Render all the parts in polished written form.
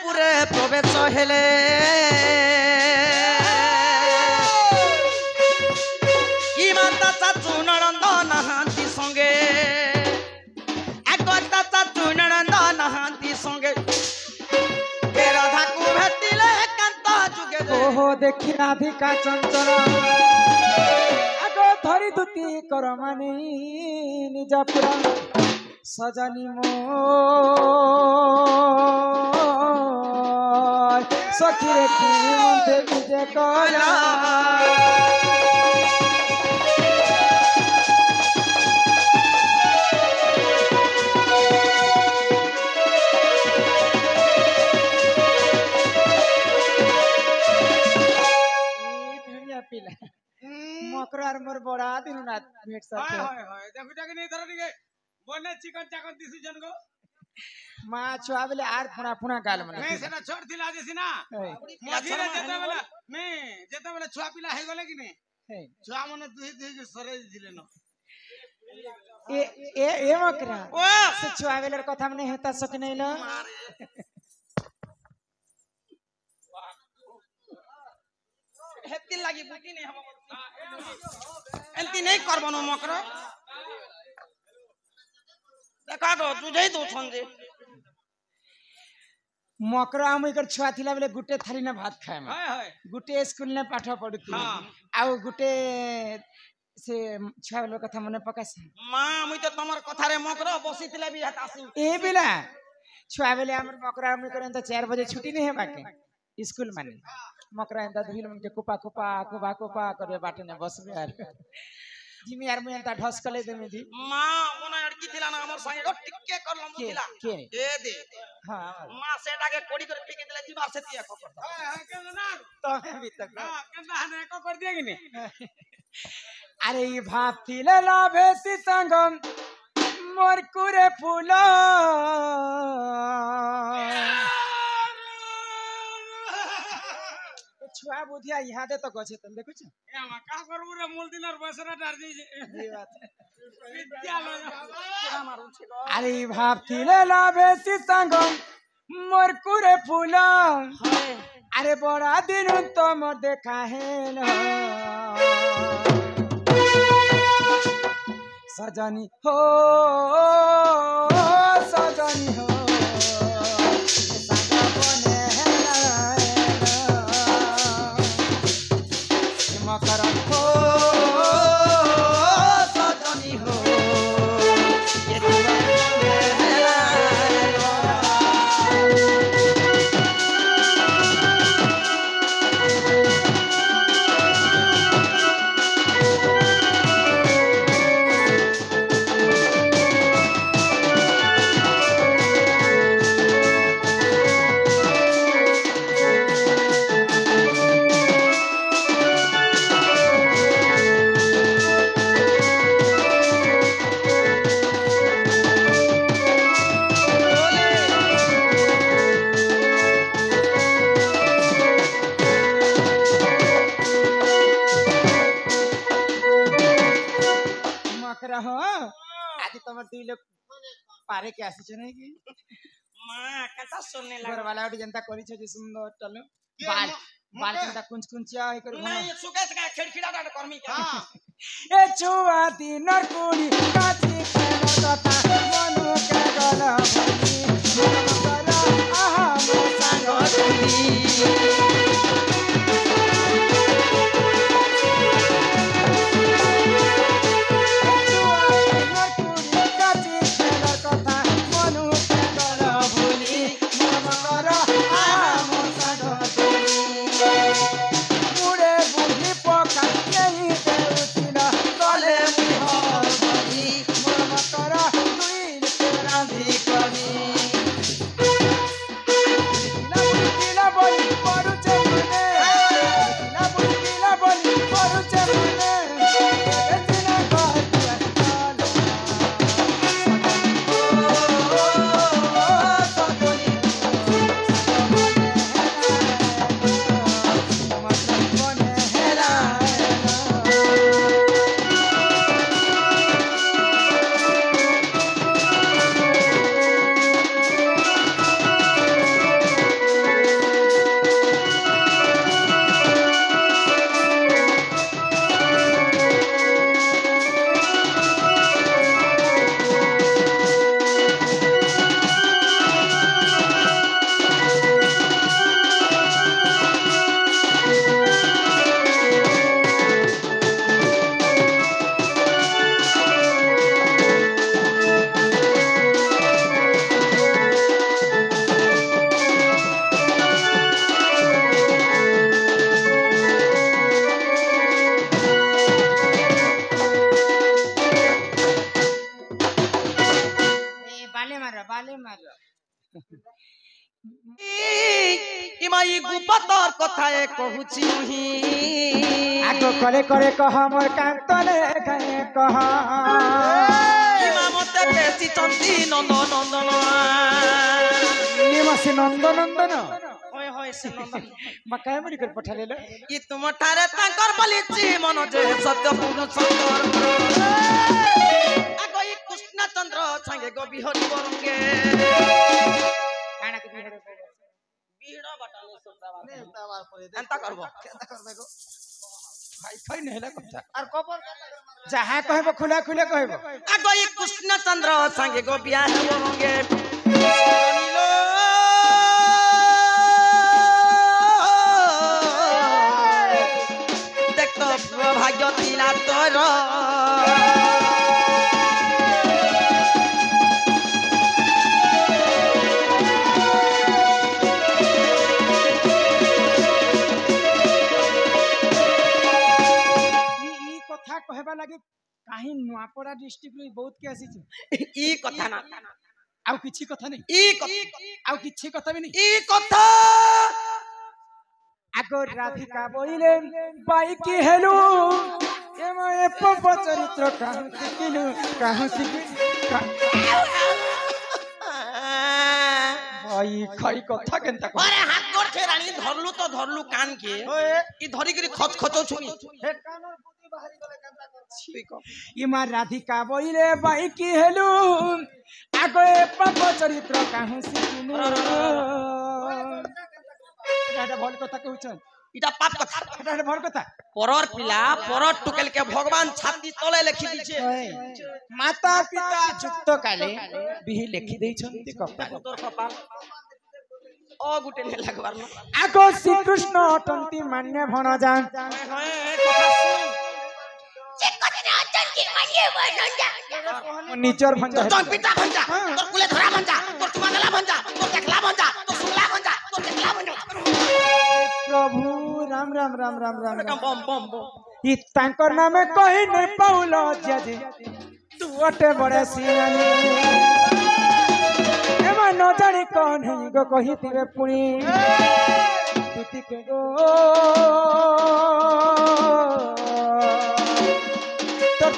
পুরে প্রবেশ হেলে কি মাতা চাচু ননন্দ নাহান্তি সঙ্গে একটা চাচু ননন্দ নাহান্তি সঙ্গে রাধাকু ভেটিলে কান্ত যুগে ওহো দেখি রাধিকা চঞ্চল আগো ধরি দুতি কর মানি নিজ পুরা সজানি মো সখী রেখি দেবী যে কলা মকরার মোর বড়া দিন না ভেট সাথে হয় হয় দেখুটা কি নেই ধরে দিকে বনে চিকন চাকন দিছি জন গো মা ছুয়া বলে আর ফুনা ফুনা গাল মানে मैं সেটা ছোট দিলা আছিস না মঝিরে যেতে বলে ছুয়া পিলা হয়ে গলে কি নে ছুয়া মনে দুই দুই কে সরে দিলে না এ এ এ মকরা ও সে ছুয়া বেলের কথা মনে হেতা সক নাই না হেতি লাগি বুটি নেই हम एंती नहीं करबनो मकरो देखा तो तुझे ही तो छंदे मकरा हम एकर छुआ थिला बेले गुटे थाली ना भात खाए में हाय हाय गुटे स्कूल ने पाठ पढुती आउ गुटे से छुआ बेले कथा मने पकासे मां मुई तो तमर कथा रे मकरो बसितिले भी हतासी ए बेला छुआ बेले हमर मकरा हम करे त 4 बजे छुट्टी नहीं है बाके स्कूल माने मकरा एंता धुल मन के कुपा कुपा कुपा कुपा करे बाटे ने बसबे यार जिमी यार मुई एंता ढसकले देमे जी मां मोना अड़की थिला ना हमर संगे टिक्के करलम थिला के ए दे हां मां सेटा के कोड़ी कर फेंक देले जीवा से तिया खपर हाय हाय के ना तो अभी तक हां केना हने को कर दिया कि ने अरे ई भात थिले लाभे सी संगम मोर कुरे फूला छुआ बुधिया यहाँ दे तो गछे तन देखु छ ए हम का करबु रे मूल दिनर बसरा डार दी ये बात विद्यालय मारू छ अरे भाप थिले लाभे सी संगम मोर कुरे फूला अरे बड़ा दिन तो मोर देखा है न सजनी हो सजनी हो मकरा हो सजनी हो ये हो आज तुम दुई लोग पारे के आसी छ नै कि मां कथा सुनने लगा घर वाला उठी जनता करी छ जे सुंदर टलो बाल बाल जनता कुंच कुंचिया हे कर नहीं सुके सका खिड़खिड़ा डाट कर्मी के हां ए छुआ दिनर कुड़ी काची खेलो तथा मनु के गला भनी मन करा आहा मो संग तुली Por माई गुपतर कथाए कहूची मुही आगो करे करे कह मोर कांतले गाए कह मते बेसी चंदी नंद नंदन निमसी नंद नंदन होय होय से नंदन मकाय मरी कर पठालेल ई तुम ठारे तांकर बलिची मन जे सत्य पुरुष शंकर आगो ई कृष्ण चंद्र संगे गो बिहरी बरंगे काना के बिहड़ बिहड़ बटाले सुतावा ने तावा परे एंता करबो भाई खै नहेला कथा आर कबर जहां कहबो खुला खुला कहबो आगो ई कृष्ण चंद्र संगे गो बियाह बरंगे देख तो भाग्य तिला तोर कहबा लगे काहे नुआपड़ा डिस्ट्रिक्ट में बहुत के आसी ई कथा ना आउ किछि कथा नहीं ई आउ किछि कथा भी नहीं ई कथा आगो राधिका बोइले बाई की हेलु एमा एप चरित्र काहु सिखि भाई खई कथा केनता अरे हाथ गोड़ छे रानी धरलू कान के ई धरी करी खच खचो छुई हे कानर बुद्धि बाहरी गले केनता कर इमा राधिका बोइले बाई की हेलु आगो एप चरित्र काहु सिखिनु এটা ভল কথা কইছন এটা পাপ কথা এটা ভল কথা পরর পিলা পরর টুকেল के भगवान छाती तले लिखि दिछे माता पिता जुक्त काले बिहि लिखि दैछन्ति कपाल तोर कपाल ओ गुटे ने लागबार न आगो श्री कृष्ण अटंती मान्य भण जान होय कथा सुन से कथने अटंती मान्य भण जा निचर भंजा तोर पिता भंजा तोर कुले धरा भंजा तोर तुमागला भंजा तोर देखला भंजा तोर सुनला भंजा तोर देखला भंजा प्रभु राम राम राम राम राम बम बम बम ई तांकर नामे कहि नै पाउलो जजी तू अटे बड़े सियानी एमा न जानी कोन है गो कहि तिरे पुणी तुति के गो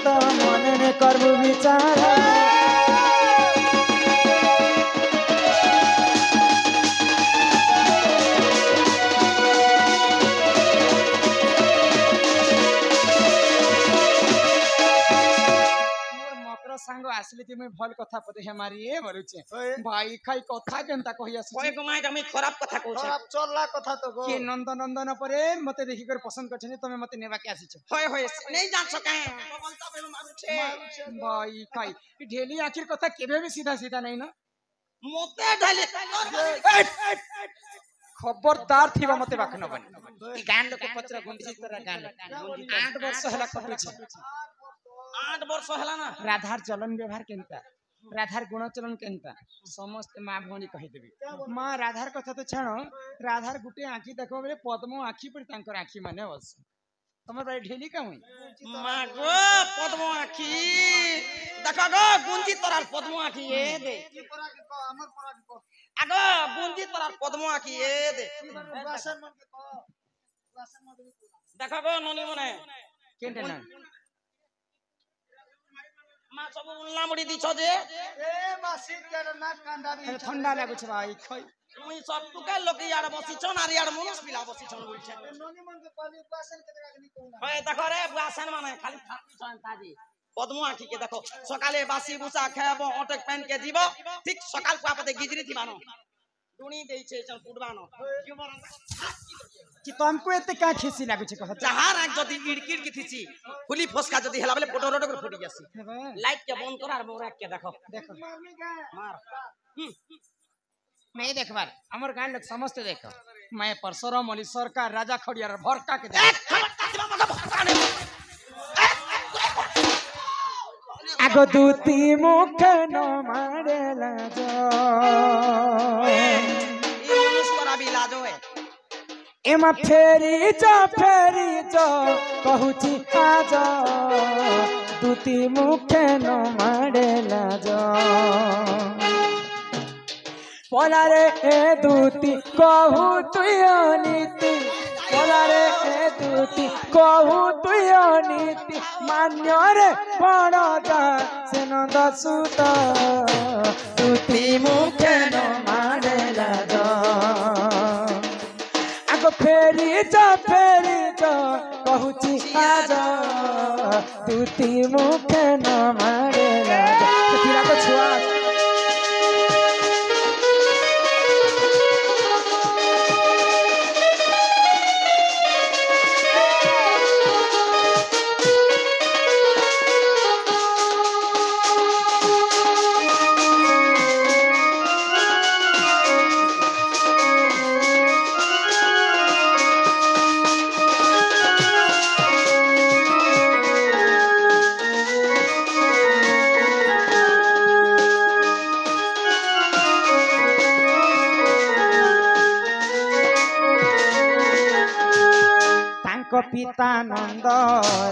तो मने ने करबु विचार सांग आसले कि मैं भल कथा पते हमारी ए मरुचे भाई खाई कथा केनता कहि आसी कोई कमाई तमे खराब कथा कहू खराब चलला कथा तो गो के नंद नंदन परे मते देखि कर पसंद करछनी तमे मते नेबा के आसी छ होय होय नहीं जान सके बोलता बेलो मारू छे भाई खाई ढेली आखिर कथा केबे भी सीधा सीधा नहीं ना मोते ढाले खबरदार थिबा मते बाखन बनी ई गान लोक पत्र गुंडी तरह गान 8 वर्ष हला कटु छ 8 वर्ष हला ना राधार चलन व्यवहार केनता राधार गुण चलन केनता समस्त मां भौणी कहि देबी मां राधार कथा तो छाणो राधार गुटे आंखी देखो बेले पद्म आंखी पर तांकर आंखी माने बस तमर भाई ढेली का हुई मां गो पद्म आंखी देखो गो गुंजी तोरार पद्म आंखी ए दे की तोरा के को हमर तोरा के को आगो गुंजी तोरार पद्म आंखी ए दे वासन मन के को वासन मन देखो गो ननी मने केनते ना मां सब उल्ला मुड़ी दिछो जे ए मासी के ना कांडा भी ठंडा लागु छ भाई खै मुई सब टुका लोक यार बसी छन आर यार मनुष्य पिला बसी छन बोल छे ननी मन के पानी वासन के देखा नहीं कोना होय देखो रे वासन माने खाली खाती छन ताजी पद्म आंखी के देखो सकाले बासी भूसा खायबो अटक पेन के जीवो ठीक सकाल को आपते गिजरी थिबानो दुनी देई छे चल फुटबानो कि तुमको एते का खिसी लागु छ कह जहार आंख जदी इड़किड़ की थिसी फुली फसका जदी हेला बेले फोटो रोड कर फुटी जासी लाइट के बंद कर आर मोरा के देखो देखो मार मैं देखबार हमर गान लोग समस्त देखो मैं परसरम अली सरकार राजा खड़ियार भरका के आगो दूती मुख न मारेला जो लाजो है एमा फेरी जो कहूची आज दूती मुख न मारेला जो পলারে এ দুতি কহু তুই অনীতি পলারে এ দুতি কহু তুই অনীতি মান্যরে বড়দা সেন দসুত তুতি মুখে ন মারে রাজ আগ ফেরি যা কহুচি আজ তুতি মুখে ন মারে রাজ সেটা ছুয়া পিতা নন্দ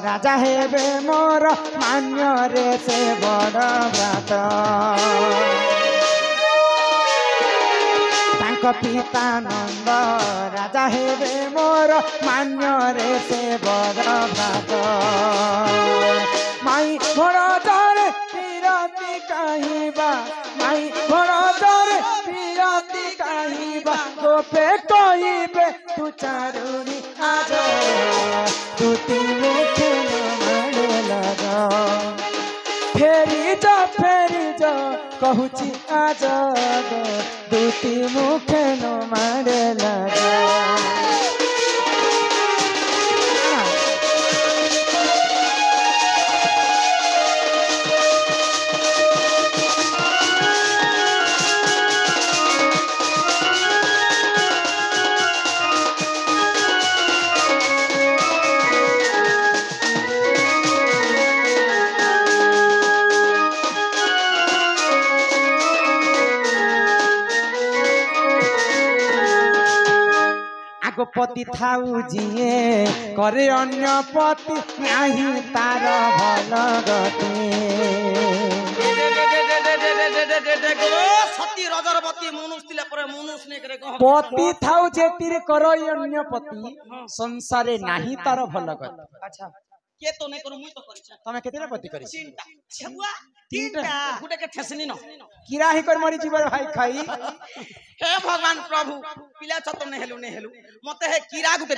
রাজা হেবে মোর মান্যরে সে বড় ব্রাত তাঙ্ক পিতা নন্দ রাজা হেবে মোর মান্যরে সে বড় ব্রাত মাই ভরদরে বিরতি কাহিবা মাই ভরদরে বিরতি কাহিবা গোপে কইবে তু চারুণী আজ তুতি মুখে মারে লাগা ফেরি যা কহুচি আজ তুতি মুখে মারে লাগা পতি থাউ জিয়ে করে অন্য পতি নাহি তার ভাল গতি সতী রজরবতী মনুষ দিলে পরে মনুষ নে করে পতি থাউ যেতির করই অন্য পতি সংসারে নাহি তার ভাল গতি আচ্ছা কে তো নে করু মুই তো করিছ তুমি কেতেটা পতি করিছ তিনটা ছবুয়া তিনটা গুটে কে ঠেসনি ন কিরাহি কর মরি জীবর ভাই খাই हे भगवान प्रभु पिला छत ने हेलु मते हे कीरा गुटे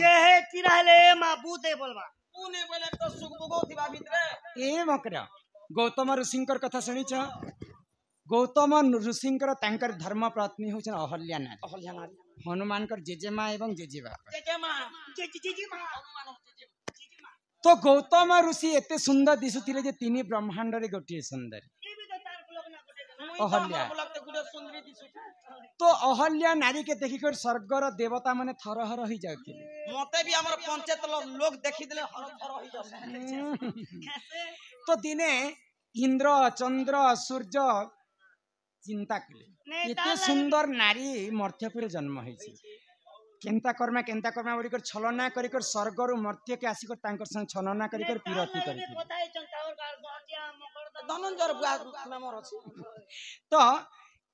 जे हे कीरा हेले मा बुते बोलबा पुने बोले तो सुख भोगो थिबा भितरे ए मकरा गौतम ऋषिंकर कथा सुनिछ गौतम ऋषिंकर तांकर धर्म पत्नी होछन अहल्या नारी हनुमान कर जेजेमा एवं जेजेबा जेजेमा हनुमान तो गौतम ऋषि एते सुंदर दिसुतिले जे तिनी ब्रह्मांड रे गोटे सुंदर अहल्या तो अहल्या नारी के देखिकर स्वर्गर देवता माने थरहर हो जाते मते भी हमर पंचायत लोग देखि देले हर थर हो जाते तो दिने इंद्र चंद्र सूर्य चिंता कले एते सुंदर नारी मर्त्यपुर जन्म होइछि केंता कर्मा बोलिकर छलना करिकर स्वर्गर मर्त्य के आसिकर तांकर संग छलना करिकर पिरती करि धनंजय बुआ मेमोर अछि तो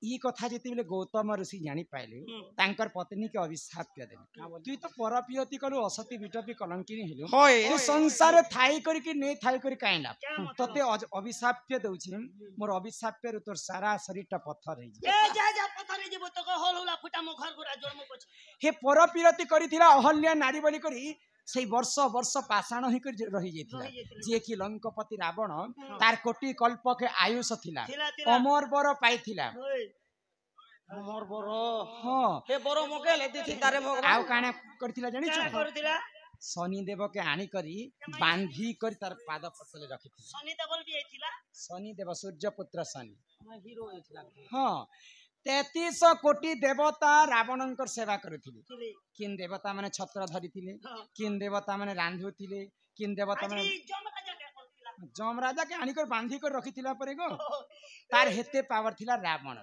ई कथा जेते बेले गौतम ऋषि जानि पाइले तांकर पत्नी के अभिशाप के देले तुई तो परपियति कलु असती बिटपी कलंकिनी हेलु तू संसार थाई करी कि नै थाई करी काइला तते अभिशाप के दउछि मोर अभिशाप पे तोर सारा शरीर टा पत्थर हे ए जा पत्थर हे जेबो तो होलहुला फुटा मुखर गुरा जोर मु पछ हे परपियति करिथिला अहल्या नारी बोली करी से वर्ष वर्ष पाषाण ही कर रही जेथिला जे कि लंकापति रावण तार कोटि कल्प के आयुष थिला अमर बर पाइथिला अमर बर हां हे बर मके ले दिथि तारे भगवान आउ काना करथिला जानि छ करथिला शनि देव के आनी करी बांधी करी तार पाद पतले रखिथिला शनि देव भी आइथिला शनि देव सूर्य पुत्र शनि हीरो आइथिला हां 33 कोटी देवता रावणंकर सेवा करथिले किन देवता माने छत्र धरिथिले किन देवता माने रांधुथिले किन देवता माने जम राजा के आनी कर बांधी कर रखिथिला परे गो तार हेते पावर थिला रावण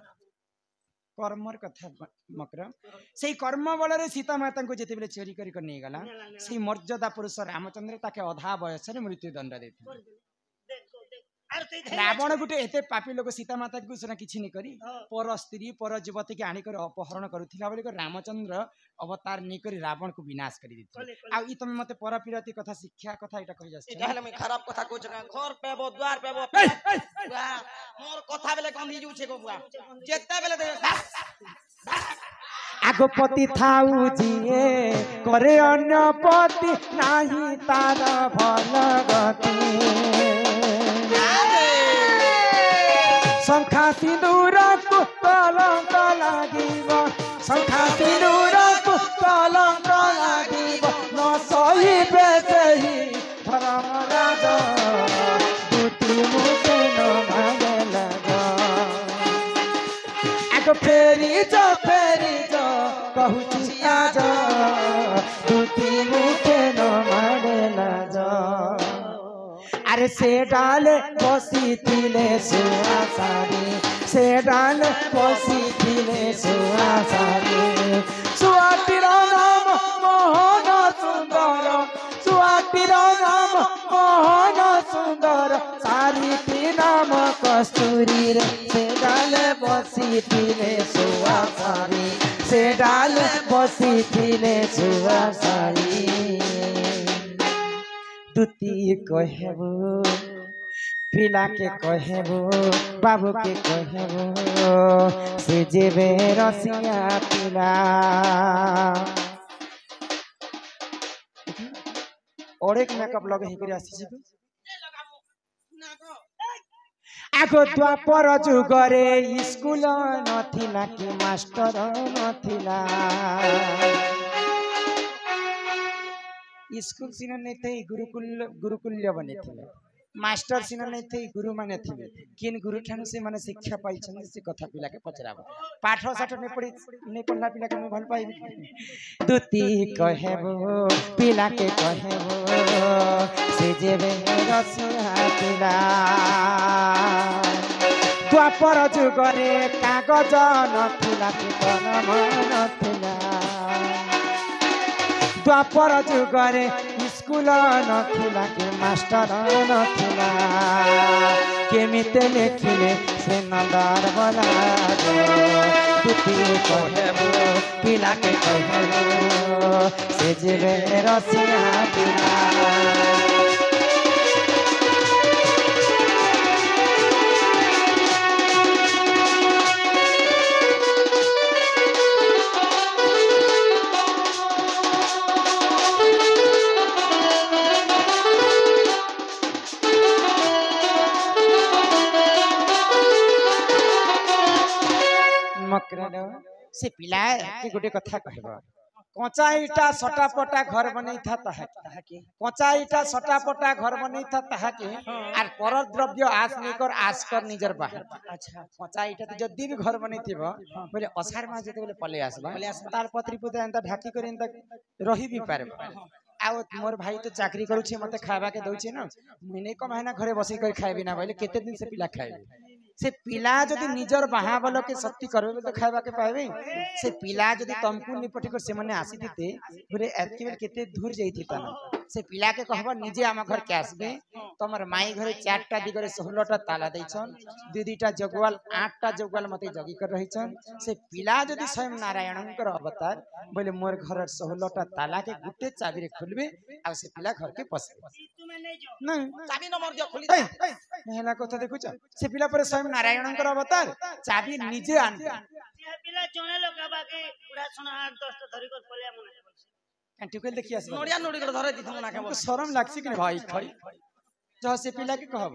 कर्मर कथा मकर सेही कर्म बल रे सीता माता को जेते बेले चोरी करी कर नै गला सेही मर्यादा पुरुष रामचंद्र ताके अधा बयस रे मृत्यु दंड देथिले रावण गुटे एते पापी लोक सीता माता को सेना किछि नहीं करी पर स्त्री पर युवती के आनी कर अपहरण करुथिला बोली रामचंद्र अवतार नहीं करी रावण को विनाश करी दिथि आ ई तमे मते पर पिरती कथा शिक्षा कथा एटा कहि जास एटा हले मैं खराब कथा कहछ घर पेबो द्वार पेबो मोर कथा बेले गंधी जू छे बुआ जेते बेले आगपति थाऊ जिए करे अन्य पति नाही तार भल गति शंखा सिंदूर को कलंक लागिब शंखा सिंदूर को कलंक लागिब न सही बेसही धर्मराज दूती मुझे न भागे लगा आग फेरी जो कहूची आज दूती मुझे न भागे लगा अरे से डाले बसी तिले सुआसारी से डाले बसी तिले सुआसारी सुआतीर नाम मोहन सुंदर सुआतीर नाम मोहन सुंदर सारी नाम कस्तूरी रे से डाले बसी तिले सुआसारी से डाले बसी तिले सुआसारी दूती कहबो पिला के कहबो बाबू के कहबो से जेबे रसिया पिला और एक मेकअप लगे ही करी आसी छी आगो द्वापर जुगरे स्कूल नथिला कि मास्टर नथिला स्कूल सिना नहीं थे गुरुकुल्य बने थे मास्टर सिना नहीं थे गुरु माने थे किन गुरु ठानु से माने शिक्षा पाई छन से कथा पिला के पचराबो पाठ साठ ने पढ़ी ने पढ़ला पिला के मैं भल पाई दूती कहबो पिला के कहबो से जेबे रसिया पिला द्वापर जुगरे कागज नथिला कि कलम नथिला द्वापर जुगरे स्कूल नथिला कि मास्टर नथिला केमिते लेखिले से नंदर बला दूती कहबो पिला के कहबो से जेबे रसिया पिला से पिला के गोटे कथा कहबो कच्चा ईटा सटापटा घर बनै था ताहाके कच्चा ईटा सटापटा घर बनै था ताहाके आर पर द्रव्य आस नहीं कर निजर बाहर अच्छा कच्चा ईटा तो जदी भी घर बनै थिबो बोले असार मा जते बोले पले आसबा तार पत्री पुत्र एंता ढाकी कर एंता रही भी पारबो आ मोर भाई तो चाकरी करू छे मते खाबा के दउ छे न महीने को महीना घरे बसी कर खाइबी ना बोले केते दिन से पिला खाइबी से पिला जदि निजर बाहाबल के शक्ति करबे तो खाइबा के पाइबे से पिला जदि तमकु निपटी कर से मने आसी दिते बोले एतके बेर केते दूर जइथि तना से पिला के कहबा निजे आम घर के आसबे तमर माई घरे 4टा दिगरे 16टा ताला दैछन दीदीटा जगवाल 8टा जगवाल मते जगी कर रहिछन से पिला जदि स्वयं नारायणकर अवतार बोले मोर घर 16टा ताला के गुटे चाबी रे खोलबे आ से पिला घर के पसबे नहीं चाबी नंबर दियो खोली दे हेला कथा देखुछ से पिला पर स्वयं नारायणकर अवतार चाबी निजे आनते पिला चोने लगाबा के उड़ा सुना 8-10 धरि को पले मने एंटिकल देखि आस नोडिया नोडी कर धरे दिथु ना के शरम लागछि कि भाई खई जो से पिला के कहब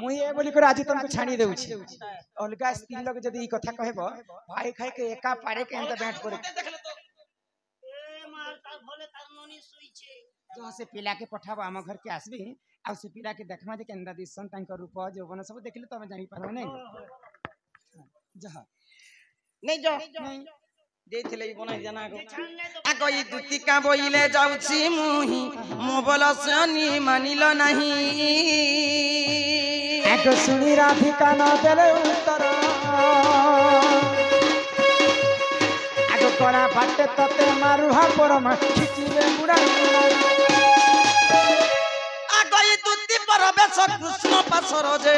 मुई ए बोली कर आज तुमको छाणी देउ छी अलगा स्त्री लोग जदी ई कथा कहबो भाई खाई के एका पारे के एंत बैठ करे ए मार ता भले तार नोनी सुई छे जो से पिला के पठाबो हम घर के आसबी आ से पिला के देखमा जे केंदा दिसन तांकर रूप यौवन सब देखले तो हम जानि पारो नै जहा नहीं जो देथिले बनाई जाना को आगो ई दुती का बोइले जाउछी मुही मो बोलसनी मानिलो नहीं आगो सुनी राधिका न देले उत्तर आगो कोरा फाटे तते मारुहा परमा खिचिले मुड़ा आगो ई दुती ଆମର ବେଶ କୃଷ୍ଣ ପାଶର ଯେ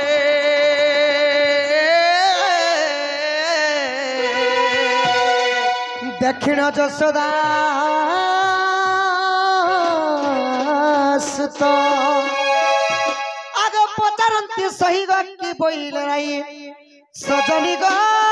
दक्षिण जसोदा तो आग पचारती सही गि बोल सजनी ग